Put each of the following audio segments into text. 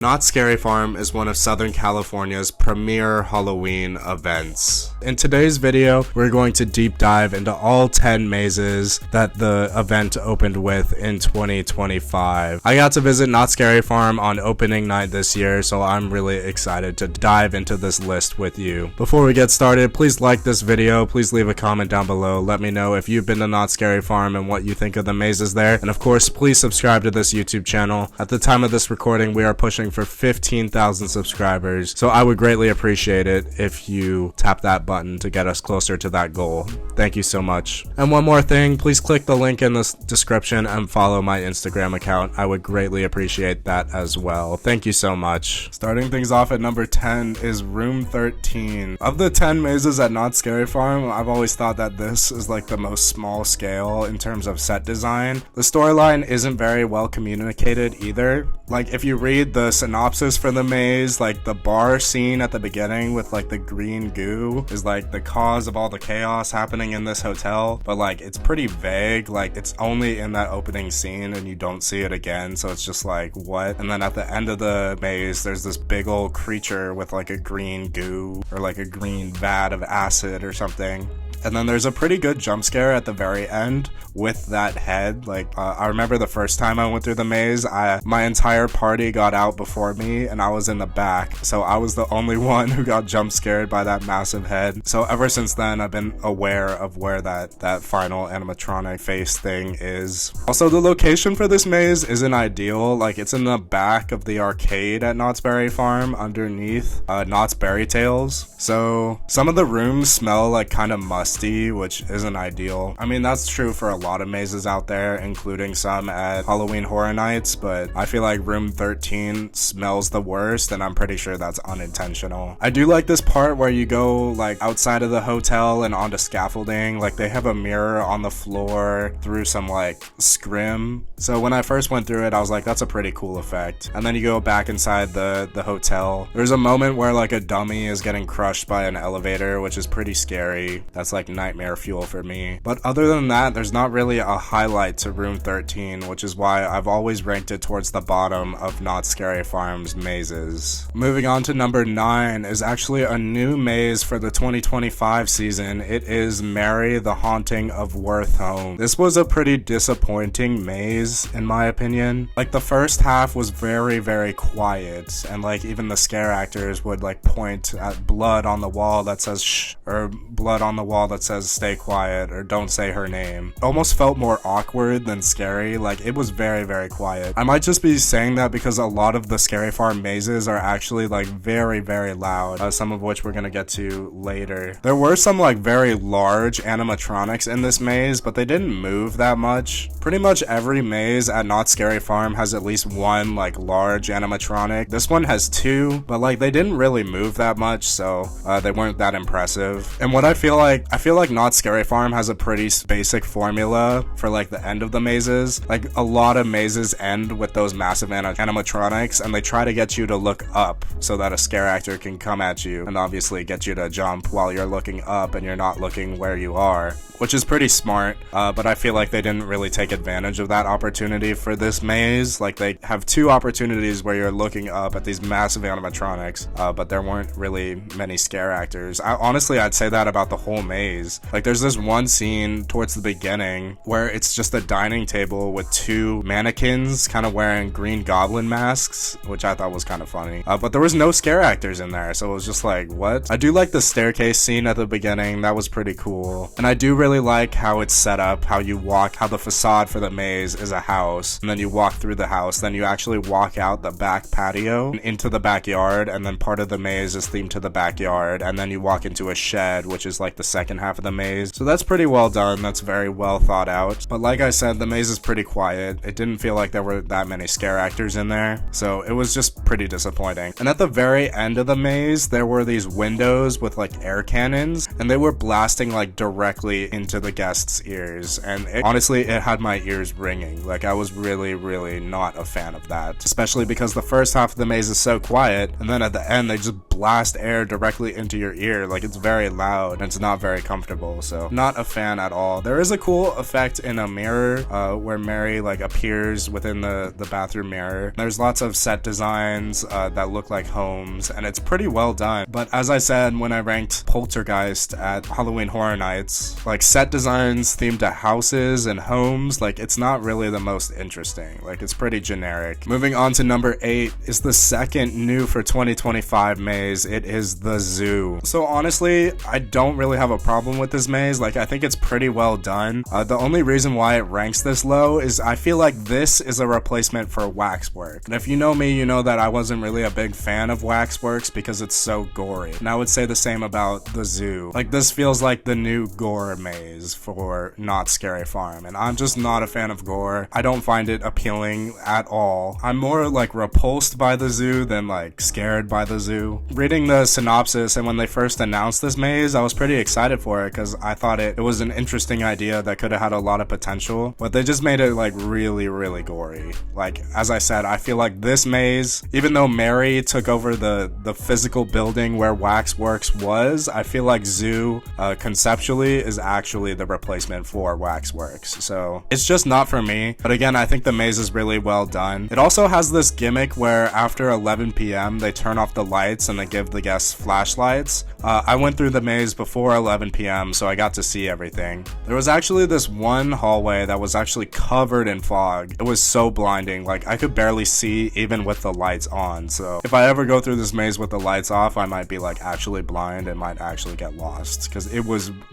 Knott's Scary Farm is one of Southern California's premier Halloween events. In today's video, we're going to deep dive into all 10 mazes that the event opened with in 2025. I got to visit Knott's Scary Farm on opening night this year, so I'm really excited to dive into this list with you. Before we get started, please like this video, please leave a comment down below, let me know if you've been to Knott's Scary Farm and what you think of the mazes there, and of course, please subscribe to this YouTube channel. At the time of this recording, we are pushing for 15,000 subscribers, so I would greatly appreciate it if you tap that button to get us closer to that goal. Thank you so much. And one more thing, please click the link in the description and follow my Instagram account. I would greatly appreciate that as well. Thank you so much. Starting things off at number 10 is Room 13. Of the 10 mazes at Knott's Scary Farm, I've always thought that this is like the most small scale in terms of set design. The storyline isn't very well communicated either. Like, if you read the synopsis for the maze, like the bar scene at the beginning with like the green goo is like the cause of all the chaos happening in this hotel, but like it's pretty vague. Like, it's only in that opening scene and you don't see it again, so it's just like, what? And then at the end of the maze, there's this big old creature with like a green goo or like a green vat of acid or something. And then there's a pretty good jump scare at the very end with that head. Like, I remember the first time I went through the maze, my entire party got out before me and I was in the back. So I was the only one who got jump scared by that massive head. So ever since then, I've been aware of where that final animatronic face thing is. Also, the location for this maze isn't ideal. Like, it's in the back of the arcade at Knott's Berry Farm underneath Knott's Berry Tales. So some of the rooms smell like kind of musty, which isn't ideal. I mean, that's true for a lot of mazes out there, including some at Halloween Horror Nights, but I feel like Room 13 smells the worst, and I'm pretty sure that's unintentional. I do like this part where you go like outside of the hotel and onto scaffolding. Like, they have a mirror on the floor through some like scrim. So when I first went through it, I was like, that's a pretty cool effect. And then you go back inside the hotel. There's a moment where like a dummy is getting crushed by an elevator, which is pretty scary. That's like nightmare fuel for me. But other than that, there's not really a highlight to Room 13, which is why I've always ranked it towards the bottom of Knott's Scary Farm's mazes. Moving on to number 9 is actually a new maze for the 2025 season. It is Mary the Haunting of Worth Home. This was a pretty disappointing maze in my opinion. Like, the first half was very quiet, and like even the scare actors would like point at blood on the wall that says shh, or blood on the wall that says stay quiet, or don't say her name. Almost felt more awkward than scary. Like, it was very quiet. I might just be saying that because a lot of the Scary Farm mazes are actually like very loud, some of which we're gonna get to later. There were some like very large animatronics in this maze, but they didn't move that much. Pretty much every maze at Knott's Scary Farm has at least one like large animatronic. This one has 2, but like they didn't really move that much, so they weren't that impressive. And what I feel like Knott's Scary Farm has a pretty basic formula for like the end of the mazes. Like, a lot of mazes end with those massive animatronics, and they try to get you to look up so that a scare actor can come at you and obviously get you to jump while you're looking up and you're not looking where you are, which is pretty smart, but I feel like they didn't really take advantage of that opportunity for this maze. Like, they have 2 opportunities where you're looking up at these massive animatronics, but there weren't really many scare actors. Honestly, I'd say that about the whole maze. Like, there's this one scene towards the beginning where it's just a dining table with 2 mannequins kind of wearing Green Goblin masks, which I thought was kind of funny, but there was no scare actors in there, so it was just like, what? I do like the staircase scene at the beginning. That was pretty cool, and I do really like how it's set up, how the facade for the maze is a house, and then you walk through the house, then you actually walk out the back patio and into the backyard, and then part of the maze is themed to the backyard, and then you walk into a shed, which is like the second half of the maze. So that's pretty well done. That's very well thought out. But like I said, the maze is pretty quiet. It didn't feel like there were that many scare actors in there, so it was just pretty disappointing. And at the very end of the maze, there were these windows with like air cannons, and they were blasting like directly into the guests' ears, and honestly, it had my ears ringing. Like, I was really not a fan of that, especially because the first half of the maze is so quiet, and then at the end they just blast air directly into your ear. Like, it's very loud and it's not very very comfortable, so not a fan at all. There is a cool effect in a mirror where Mary like appears within the bathroom mirror. There's lots of set designs that look like homes, and it's pretty well done. But as I said when I ranked Poltergeist at Halloween Horror Nights, like set designs themed to houses and homes, like it's not really the most interesting. Like it's pretty generic. Moving on to number 8 is the second new for 2025 maze. It is the zoo. So honestly, I don't really have a problem with this maze. Like I think it's pretty well done. The only reason why it ranks this low is I feel like this is a replacement for Waxwork. And if you know me, you know that I wasn't really a big fan of Waxworks because it's so gory. And I would say the same about the zoo. Like this feels like the new gore maze for Knott's Scary Farm, and I'm just not a fan of gore. I don't find it appealing at all. I'm more like repulsed by the zoo than like scared by the zoo. Reading the synopsis and when they first announced this maze, I was pretty excited for it because I thought it was an interesting idea that could have had a lot of potential, but they just made it like really gory. Like as I said, I feel like this maze, even though Mary took over the physical building where Waxworks was, I feel like Zoo conceptually is actually the replacement for Waxworks. So it's just not for me. But again, I think the maze is really well done. It also has this gimmick where after 11 p.m. they turn off the lights and they give the guests flashlights. I went through the maze before 11 p.m. so I got to see everything. There was actually this one hallway that was actually covered in fog. It was so blinding, like I could barely see even with the lights on. So if I ever go through this maze with the lights off, I might be like actually blind and might actually get lost because there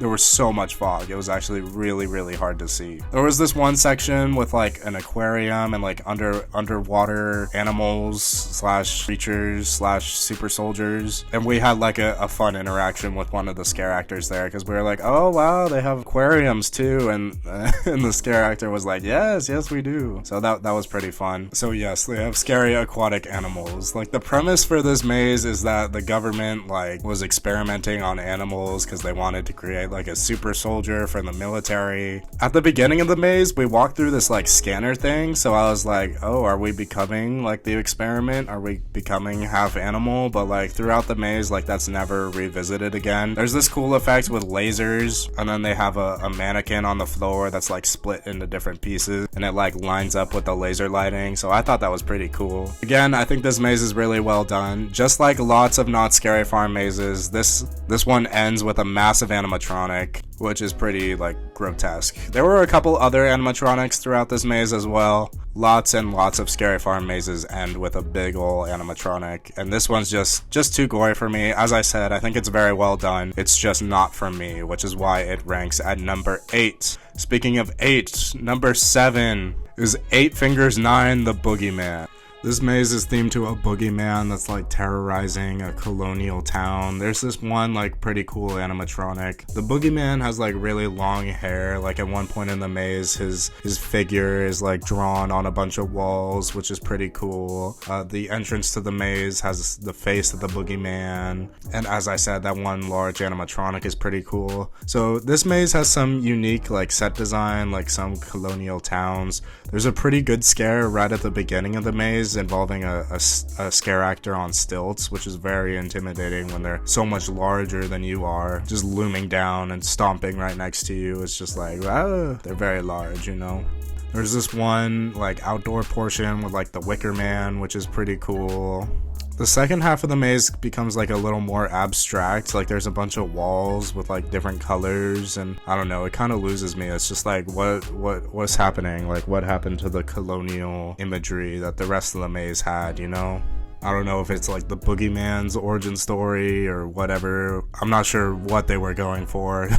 was so much fog. It was actually really hard to see. There was this one section with like an aquarium and like underwater animals slash creatures slash super soldiers, and we had like a fun interaction with one of the scare actors there because we were like, oh wow, they have aquariums too, and the scare actor was like, yes we do. So that was pretty fun. So yes, they have scary aquatic animals. Like the premise for this maze is that the government like was experimenting on animals because they wanted to create like a super soldier for the military. At the beginning of the maze, we walked through this like scanner thing, so I was like, oh, are we becoming like the experiment? Are we becoming half animal? But like throughout the maze, like that's never revisited again. There's this cool effect with lasers, and then they have a mannequin on the floor that's like split into different pieces, and it like lines up with the laser lighting. So I thought that was pretty cool. Again, I think this maze is really well done. Just like lots of Knott's Scary Farm mazes, this one ends with a massive animatronic, which is pretty like grotesque. There were a couple other animatronics throughout this maze as well. Lots and lots of Scary Farm mazes end with a big ol' animatronic, and this one's just too gory for me. As I said, I think it's very well done. It's just not for me, which is why it ranks at number 8. Speaking of 8, number 7 is 8 Fingers 9, the Boogeyman. This maze is themed to a boogeyman that's like terrorizing a colonial town. There's this one like pretty cool animatronic. The boogeyman has like really long hair. Like at one point in the maze, his figure is like drawn on a bunch of walls, which is pretty cool. The entrance to the maze has the face of the boogeyman. And as I said, that one large animatronic is pretty cool. So this maze has some unique like set design, like some colonial towns. There's a pretty good scare right at the beginning of the maze involving a scare actor on stilts, which is very intimidating when they're so much larger than you are, just looming down and stomping right next to you. It's just like, ah, they're very large, you know. There's this one like outdoor portion with like the Wicker Man, which is pretty cool. The second half of the maze becomes like a little more abstract. Like there's a bunch of walls with like different colors, and I don't know, it kind of loses me. It's just like what's happening? Like what happened to the colonial imagery that the rest of the maze had, you know? I don't know if it's like the Boogeyman's origin story or whatever. I'm not sure what they were going for,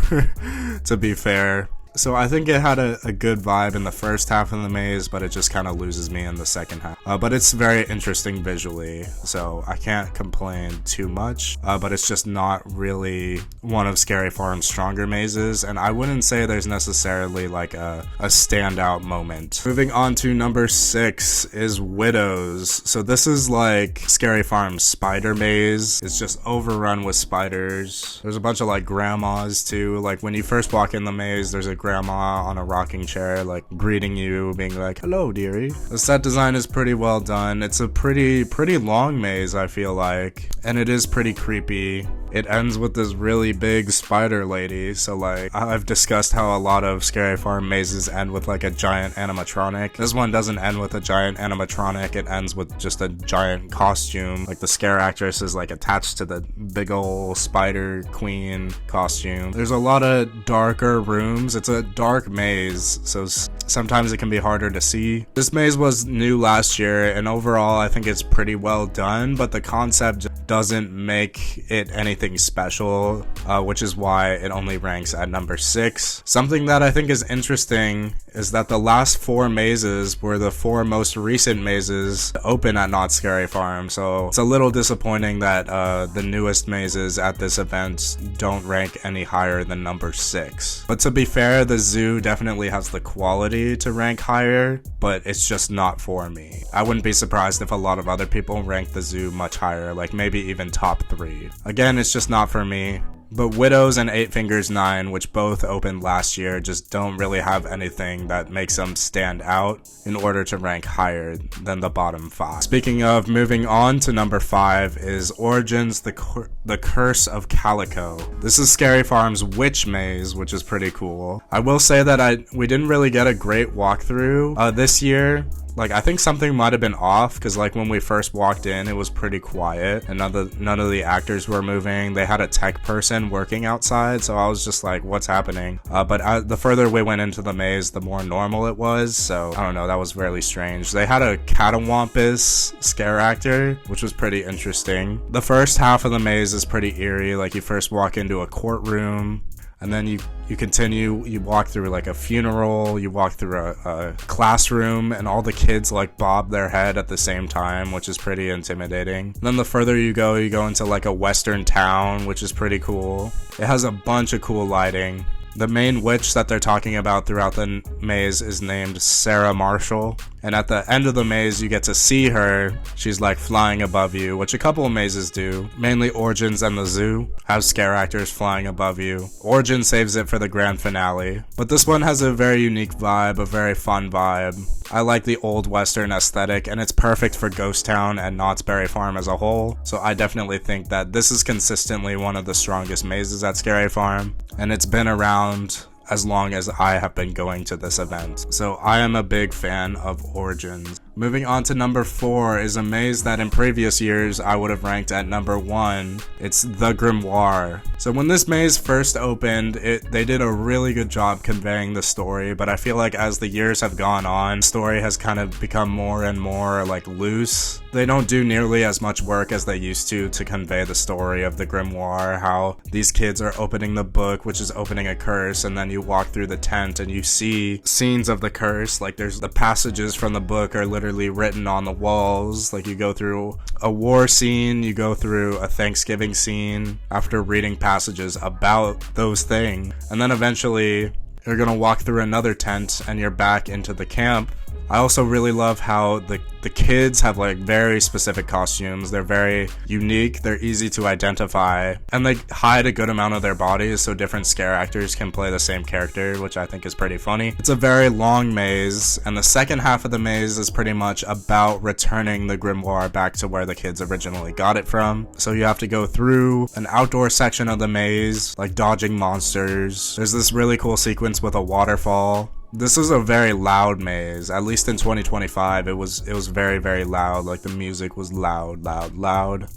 to be fair. So I think it had a good vibe in the first half of the maze, but it just kind of loses me in the second half. But it's very interesting visually, so I can't complain too much. But it's just not really one of Scary Farm's stronger mazes, and I wouldn't say there's necessarily like a standout moment. Moving on to number 6 is Widows. So this is like Scary Farm's spider maze. It's just overrun with spiders. There's a bunch of like grandmas too. Like when you first walk in the maze, there's a grandma on a rocking chair like greeting you, being like, hello dearie. The set design is pretty well done. It's a pretty long maze, I feel like, and it is pretty creepy. it ends with this really big spider lady. So like, I've discussed how a lot of Scary Farm mazes end with like a giant animatronic. This one doesn't end with a giant animatronic, it ends with just a giant costume. Like the scare actress is like attached to the big ol' spider queen costume. There's a lot of darker rooms. It's a dark maze, so sometimes it can be harder to see. This maze was new last year, and overall I think it's pretty well done, but the concept doesn't make it anything special, which is why it only ranks at number 6. Something that I think is interesting is that the last 4 mazes were the 4 most recent mazes to open at Knott Scary Farm, so it's a little disappointing that the newest mazes at this event don't rank any higher than number 6. But to be fair, the zoo definitely has the quality to rank higher, but it's just not for me. I wouldn't be surprised if a lot of other people rank the zoo much higher, like maybe even top 3. Again, it's just not for me. But Widows and 8 Fingers 9, which both opened last year, just don't really have anything that makes them stand out in order to rank higher than the bottom 5. Speaking of, moving on to number 5 is Origins, the Curse of Calico. This is Scary Farm's Witch Maze, which is pretty cool. I will say that we didn't really get a great walkthrough this year. Like, I think something might have been off, because like when we first walked in, it was pretty quiet and none of the actors were moving. They had a tech person working outside, so I was just like, what's happening? But the further we went into the maze, the more normal it was, so I don't know, that was really strange. They had a catawampus scare actor, which was pretty interesting. The first half of the maze is pretty eerie. Like, you first walk into a courtroom, and then you continue, you walk through like a funeral, you walk through a classroom, and all the kids like bob their head at the same time, which is pretty intimidating. And then the further you go into like a western town, which is pretty cool. It has a bunch of cool lighting. The main witch that they're talking about throughout the maze is named Sarah Marshall, and at the end of the maze you get to see her. She's like flying above you, which a couple of mazes do. Mainly Origins and the zoo have scare actors flying above you. Origins saves it for the grand finale, but this one has a very unique vibe, a very fun vibe. I like the old western aesthetic, and it's perfect for Ghost Town and Knott's Berry Farm as a whole, so I definitely think that this is consistently one of the strongest mazes at Scary Farm, and it's been around as long as I have been going to this event, so I am a big fan of Origins. Moving on to number 4 is a maze that in previous years I would have ranked at number 1. It's the Grimoire. So when this maze first opened, they did a really good job conveying the story, but I feel like as the years have gone on, the story has kind of become more and more like loose. They don't do nearly as much work as they used to convey the story of the Grimoire, how these kids are opening the book, which is opening a curse, and then you walk through the tent and you see scenes of the curse. Like, there's the passages from the book are literally written on the walls. Like, you go through a war scene, you go through a Thanksgiving scene after reading passages about those things, and then eventually you're gonna walk through another tent and you're back into the camp. I also really love how the kids have like very specific costumes. They're very unique, they're easy to identify, and they hide a good amount of their bodies so different scare actors can play the same character, which I think is pretty funny. It's a very long maze, and the second half of the maze is pretty much about returning the Grimoire back to where the kids originally got it from. So you have to go through an outdoor section of the maze, like dodging monsters. There's this really cool sequence with a waterfall. This is a very loud maze. At least in 2025, it was very, very loud. Like, the music was loud.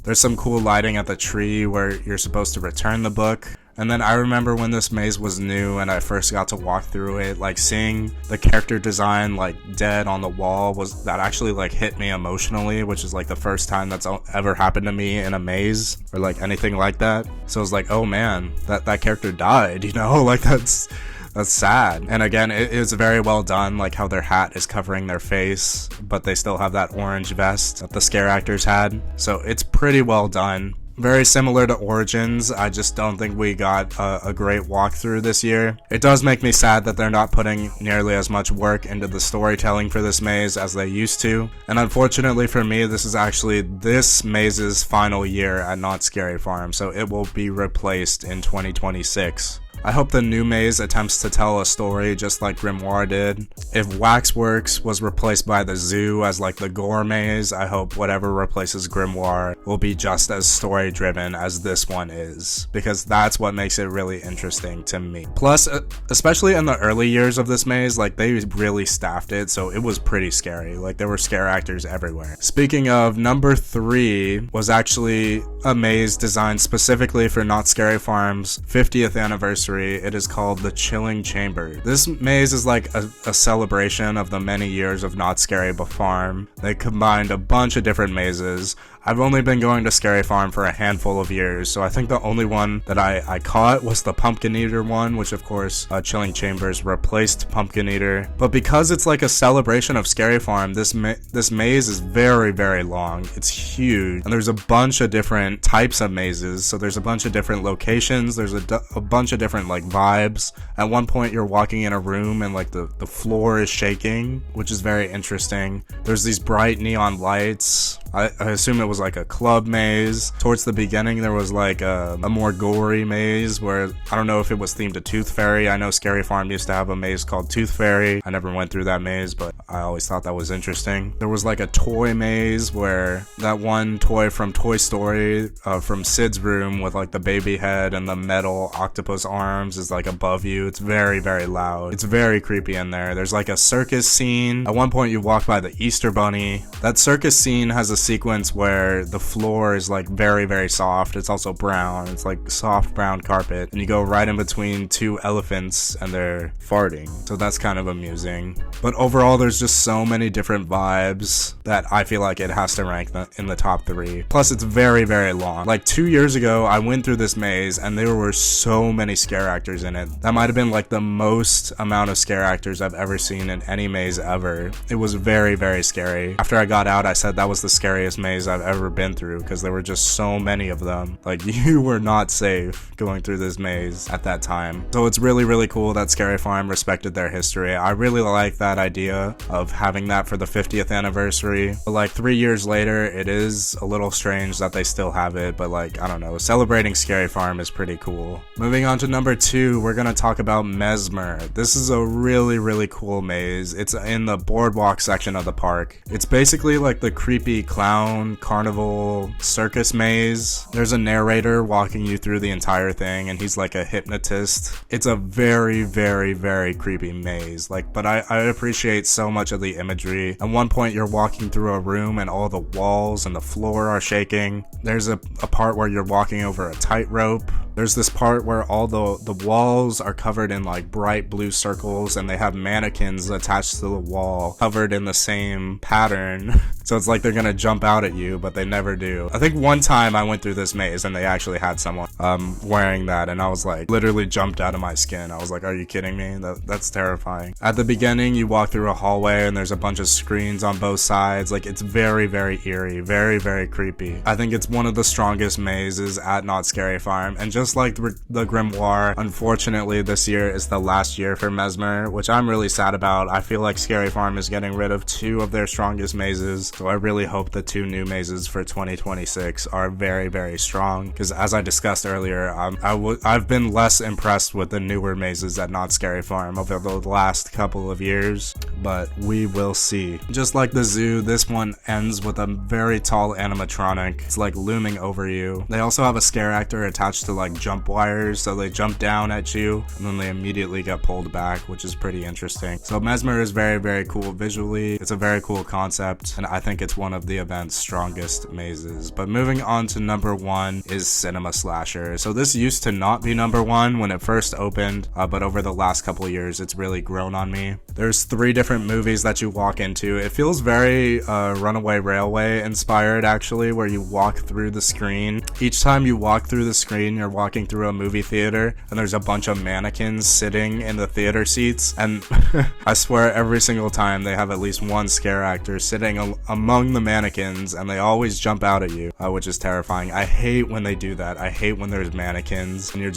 There's some cool lighting at the tree where you're supposed to return the book. And then I remember when this maze was new and I first got to walk through it, like seeing the character design like dead on the wall that actually like hit me emotionally, which is like the first time that's ever happened to me in a maze or like anything like that. So I was like, oh man, that character died, you know, like that's sad. And again, it is very well done, like how their hat is covering their face, but they still have that orange vest that the scare actors had. So it's pretty well done. Very similar to Origins, I just don't think we got a great walkthrough this year. It does make me sad that they're not putting nearly as much work into the storytelling for this maze as they used to. And unfortunately for me, this is actually this maze's final year at Knott Scary Farm, so it will be replaced in 2026. I hope the new maze attempts to tell a story just like Grimoire did. If Waxworks was replaced by the zoo as like the gore maze, I hope whatever replaces Grimoire will be just as story driven as this one is, because that's what makes it really interesting to me. Plus, especially in the early years of this maze, like they really staffed it, so it was pretty scary. Like there were scare actors everywhere. Speaking of, number 3 was actually a maze designed specifically for Knott's Scary Farm's 50th anniversary. It is called the Chilling Chamber. This maze is like a celebration of the many years of Knott's Scary Farm. They combined a bunch of different mazes. I've only been going to Scary Farm for a handful of years, so I think the only one that I caught was the Pumpkin Eater one, which of course Chilling Chambers replaced Pumpkin Eater. But because it's like a celebration of Scary Farm, this maze is very, very long. It's huge, and there's a bunch of different types of mazes, so there's a bunch of different locations, there's a bunch of different like vibes. At one point you're walking in a room and like the floor is shaking, which is very interesting. There's these bright neon lights. I assume it was like a club maze. Towards the beginning there was like a more gory maze where I don't know if it was themed to Tooth Fairy. I know Scary Farm used to have a maze called Tooth Fairy. I never went through that maze, but I always thought that was interesting. There was like a toy maze where that one toy from Toy Story, from Sid's room with like the baby head and the metal octopus arms is like above you. It's very, very loud. It's very creepy in there. There's like a circus scene. At one point you walk by the Easter Bunny. That circus scene has a sequence where the floor is like very, very soft. It's also brown. It's like soft brown carpet, and you go right in between two elephants and they're farting, so that's kind of amusing. But overall there's just so many different vibes that I feel like it has to rank in the top 3. Plus it's very, very long. Like 2 years ago I went through this maze and there were so many scare actors in it. That might have been like the most amount of scare actors I've ever seen in any maze ever. It was very, very scary. After I got out I said that was the scariest maze I've ever been through, because there were just so many of them. Like you were not safe going through this maze at that time. So it's really, really cool that Scary Farm respected their history. I really like that idea of having that for the 50th anniversary. But like 3 years later, it is a little strange that they still have it, but like, I don't know, celebrating Scary Farm is pretty cool. Moving on to number 2, we're gonna talk about Mesmer. This is a really, really cool maze. It's in the boardwalk section of the park. It's basically like the creepy clown carnival circus maze. There's a narrator walking you through the entire thing, and he's like a hypnotist. It's a very, very, very creepy maze. Like, but I appreciate so much of the imagery. At one point you're walking through a room and all the walls and the floor are shaking. There's a part where you're walking over a tightrope. There's this part where all the walls are covered in like bright blue circles, and they have mannequins attached to the wall covered in the same pattern. So it's like they're gonna jump out at you, but they never do. I think one time I went through this maze and they actually had someone wearing that, and I was like, literally jumped out of my skin. I was like, are you kidding me? That's terrifying. At the beginning you walk through a hallway and there's a bunch of screens on both sides. Like, it's very, very eerie, very, very creepy. I think it's one of the strongest mazes at Knott's Scary Farm, and just like the Grimoire, unfortunately this year is the last year for Mesmer, which I'm really sad about. I feel like Scary Farm is getting rid of 2 of their strongest mazes, so I really hope the 2 new mazes for 2026 are very, very strong, because as I discussed earlier, I've been less impressed with the newer mazes at Knott's Scary Farm over the last couple of years, but we will see. Just like the zoo, this one ends with a very tall animatronic. It's like looming over you. They also have a scare actor attached to like jump wires, so they jump down at you and then they immediately get pulled back, which is pretty interesting. So Mesmer is very, very cool visually. It's a very cool concept, and I think it's one of the event's strongest mazes. But moving on to number 1 is Cinema Slasher. So this used to not be number 1 when it first opened, but over the last couple of years it's really grown on me. There's 3 different movies that you walk into. It feels very Runaway Railway inspired, actually, where you walk through the screen. Each time you walk through the screen, you're walking through a movie theater, and there's a bunch of mannequins sitting in the theater seats, and I swear every single time they have at least one scare actor sitting among the mannequins, and they always jump out at you, which is terrifying. I hate when they do that. I hate when there's mannequins and you're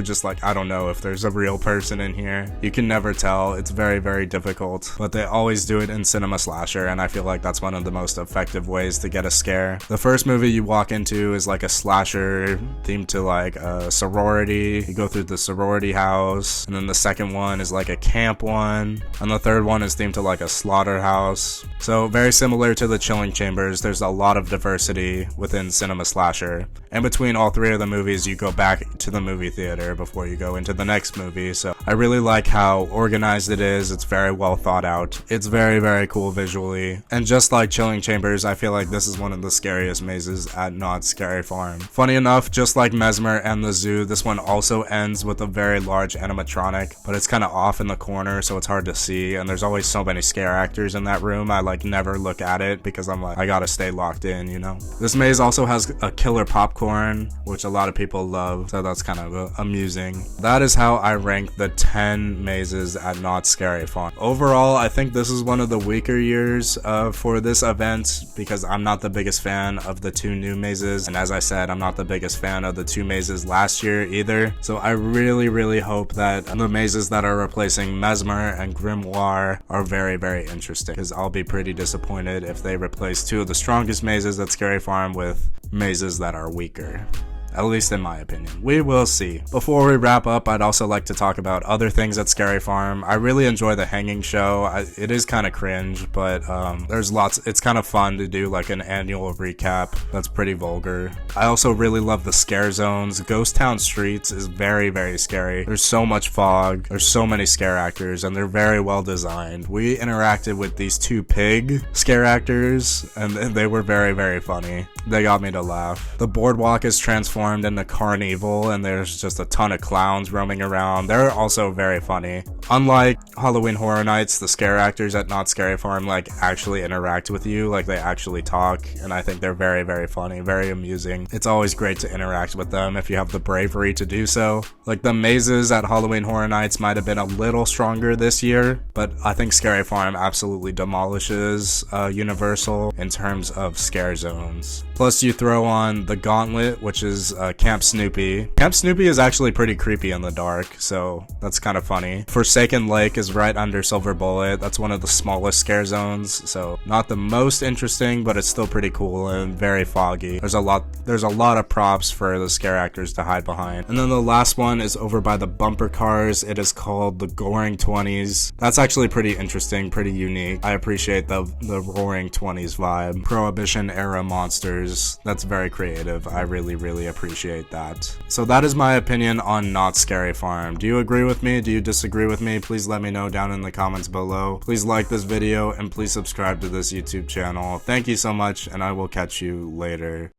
just like, I don't know if there's a real person in here. You can never tell. It's very, very very difficult, but they always do it in cinema slasher, and I feel like that's one of the most effective ways to get a scare. The first movie you walk into is like a slasher themed to like a sorority. You go through the sorority house, and then the second one is like a camp one, and the third one is themed to like a slaughterhouse. So very similar to the Chilling Chambers, there's a lot of diversity within cinema slasher. And between all three of the movies, you go back to the movie theater before you go into the next movie. So I really like how organized it is. It's very well thought out. It's very, very cool visually. And just like Chilling Chambers, I feel like this is one of the scariest mazes at Knott's Scary Farm. Funny enough, just like Mesmer and the Zoo, this one also ends with a very large animatronic, but it's kind of off in the corner, so it's hard to see. And there's always so many scare actors in that room. I like never look at it because I'm like, I gotta stay locked in, you know? This maze also has a killer popcorn, which a lot of people love, so that's kind of amusing. That is how I rank the 10 mazes at Knott's Scary Farm. Overall, I think this is one of the weaker years for this event because I'm not the biggest fan of the 2 new mazes, and as I said, I'm not the biggest fan of the 2 mazes last year either. So I really hope that the mazes that are replacing Mesmer and Grimoire are very, very interesting, because I'll be pretty disappointed if they replace 2 of the strongest mazes at Scary Farm with mazes that are weaker. At least in my opinion. We will see. Before we wrap up, I'd also like to talk about other things at Scary Farm. I really enjoy the hanging show. It is kind of cringe, but there's lots. It's kind of fun to do like an annual recap. That's pretty vulgar. I also really love the scare zones. Ghost Town Streets is very, very scary. There's so much fog. There's so many scare actors, and they're very well designed. We interacted with these 2 pig scare actors, and they were very, very funny. They got me to laugh. The boardwalk is transformed into Carnival, and there's just a ton of clowns roaming around. They're also very funny. Unlike Halloween Horror Nights, the scare actors at Knott's Scary Farm like actually interact with you, like they actually talk, and I think they're very, very funny, very amusing. It's always great to interact with them if you have the bravery to do so. Like the mazes at Halloween Horror Nights might have been a little stronger this year, but I think Scary Farm absolutely demolishes Universal in terms of scare zones. Plus you throw on the Gauntlet, which is Camp Snoopy. Camp Snoopy is actually pretty creepy in the dark, so that's kind of funny. Forsaken Lake is right under Silver Bullet. That's one of the smallest scare zones, so not the most interesting, but it's still pretty cool and very foggy. There's a lot of props for the scare actors to hide behind. And then the last one is over by the bumper cars. It is called the Roaring 20s. That's actually pretty interesting, pretty unique. I appreciate the Roaring 20s vibe. Prohibition era monsters. That's very creative. I really appreciate that. So that is my opinion on Knott's Scary Farm. Do you agree with me? Do you disagree with me? Please let me know down in the comments below. Please like this video and please subscribe to this YouTube channel. Thank you so much, and I will catch you later.